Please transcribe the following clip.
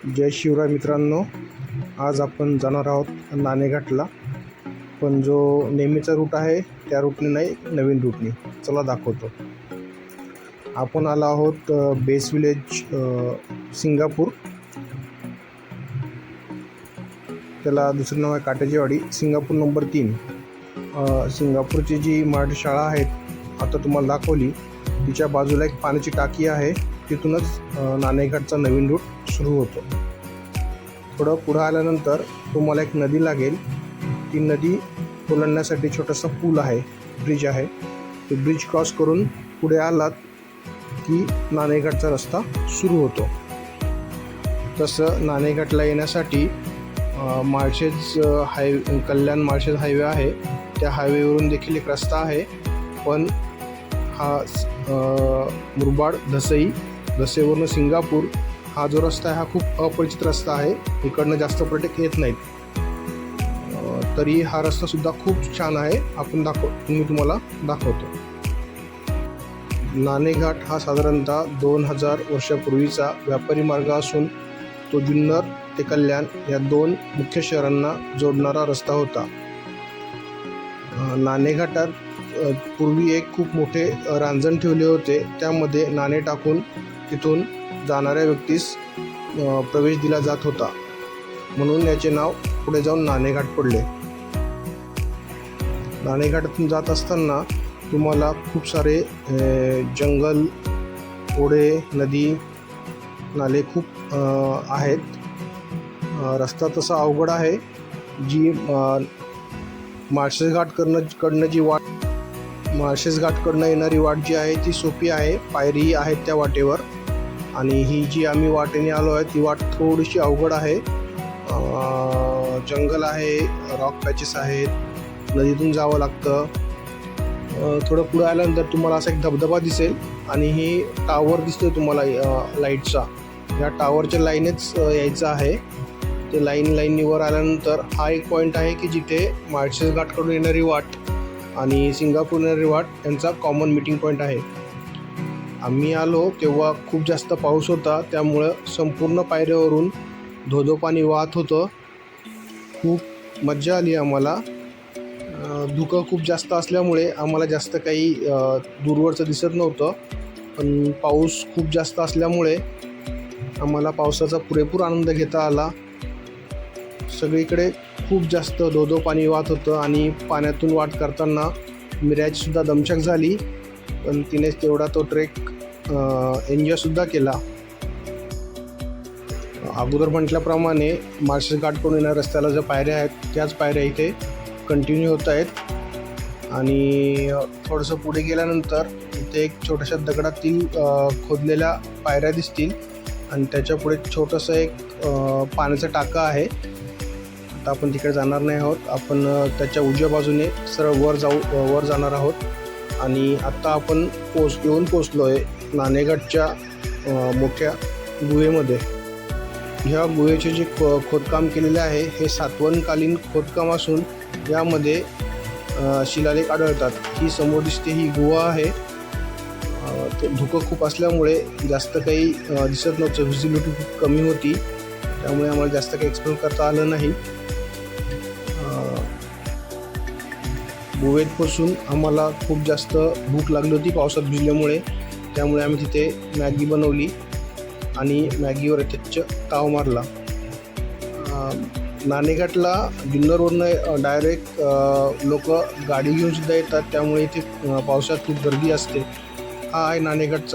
जय शिवराय मित्रांनो, आज आपण जाणार आहोत नाणेघाटला. पण जो नेहमीचा रूट आहे त्या रूटने नाही, नवीन रूटने. चला दाखवतो. आपण आलो आहोत बेस विलेज सिंगापूर. त्याला दुसरं नाव आहे काट्याची वाडी, सिंगापूर नंबर 3. सिंगापूरची जी मराठी शाळा आहे आता तुम्हाला दाखवली, तिच्या बाजूला एक पाण्याची टाकी आहे. तिथूनच नाणेघाटचा नवीन रूट सुरू होतो. थोडं पुढं आल्यानंतर तुम्हाला एक नदी लागेल. ती नदी ओलांडण्यासाठी छोटासा पूल आहे, ब्रिज आहे. ते ब्रिज क्रॉस करून पुढे आलात की नाणेघाटचा रस्ता सुरू होतो. तसं नाणेघाटला येण्यासाठी माळशेज कल्याण माळशेज हायवे आहे. त्या हायवेवरून देखील एक रस्ता आहे. पण हा मुरबाड धसईवरून सिंगापूर हा जो रस्ता आहे हा खूप अपरिचित रस्ता आहे. इकडनं जास्त पर्यटक येत नाहीत. तरी हा रस्ता सुद्धा खूप छान आहे. मी तुम्हाला दाखवतो. नाणेघाट हा साधारणतः 2000 वर्षापूर्वीचा व्यापारी मार्ग असून तो जुन्नर ते कल्याण या 2 मुख्य शहरांना जोडणारा रस्ता होता. नाणेघाटात पूर्वी एक खूप मोठे रांजण ठेवले होते. त्यामध्ये नाणे टाकून तिथून जाणाऱ्या व्यक्तीस प्रवेश दिला जात होता. म्हणून याचे नाव पुढे जाऊन नाणेघाट पडले. नाणेघाटातून जात असताना तुम्हाला खूप सारे जंगल, ओढे, नदी, नाले खूप आहेत. रस्ता तसा अवघड आहे. जी माळशेज घाटकडनं येणारी वाट जी आहे ती सोपी आहे. पायरी आहेत त्या वाटेवर. आणि ही जी आम्ही वाटेने आलो आहे ती वाट थोडीशी अवघड आहे. जंगल आहे, रॉक पॅचेस आहेत, नदीतून जावं लागतं. थोडं पुढे आल्यानंतर तुम्हाला असा एक धबधबा दिसेल आणि ही टावर दिसतोय तुम्हाला लाईटचा. या टावरच्या लाईनच यायचं आहे. ते लाईननी वर आल्यानंतर हा एक पॉईंट आहे की जिथे माळशेज घाटकडून येणारी वाट आणि सिंगापूर येणारी वाट यांचा कॉमन मीटिंग पॉईंट आहे. आम्ही आलो तेव्हा खूप जास्त पाऊस होता. त्यामुळं संपूर्ण पायऱ्यावरून धोधो पाणी वाहत होतं. खूप मज्जा आली आम्हाला. धुकं खूप जास्त असल्यामुळे आम्हाला जास्त काही दूरवरचं दिसत नव्हतं. पण पाऊस खूप जास्त असल्यामुळे आम्हाला पावसाचा पुरेपूर आनंद घेता आला. सगळीकडे खूप जास्त धोधो पाणी वाहत होतं आणि पाण्यातून वाट करताना मिरॅजसुद्धा दमछाक झाली. पण तिने तेवढा तो ट्रेक एन्जॉयसुद्धा केला. अगोदर म्हटल्याप्रमाणे माळशेज घाटकडून येणाऱ्या रस्त्याला ज्या पायऱ्या आहेत त्याच पायऱ्या इथे कंटिन्यू होत आहेत. आणि थोडंसं पुढे गेल्यानंतर इथे एक छोट्याशा दगडातील खोदलेल्या पायऱ्या दिसतील आणि त्याच्या पुढे छोटंसं एक पाण्याचा टाका आहे. आता आपण तिकडे जाणार नाही आहोत. आपण त्याच्या उजव्या बाजूने सरळ वर जाणार आहोत. आणि आत्ता आपण येऊन पोचलो आहे नाणेघाटच्या मोठ्या गुहेमध्ये. ह्या गुहेचे जे खोदकाम केलेले आहे हे सातवनकालीन खोदकाम असून यामध्ये शिलालेख आढळतात. ही समोर दिसते ही गुहा आहे. धुकं खूप असल्यामुळे जास्त काही दिसत नव्हतं. व्हिजिबिलिटी खूप कमी होती. त्यामुळे आम्हाला जास्त काही एक्सप्लोर करता आलं नाही. गुहेत बसून आम्हाला खूप जास्त भूक लागली होती पावसात भिजल्यामुळे. त्यामुळे आम्ही तिथे मॅगी बनवली आणि मॅगीवर यथेच्छ ताव मारला. नाणेघाटला जुन्नरवरनं डायरेक्ट लोक गाडी घेऊन सुद्धा येतात. त्यामुळे इथे पावसात खूप गर्दी असते. हा आहे नाणेघाटचा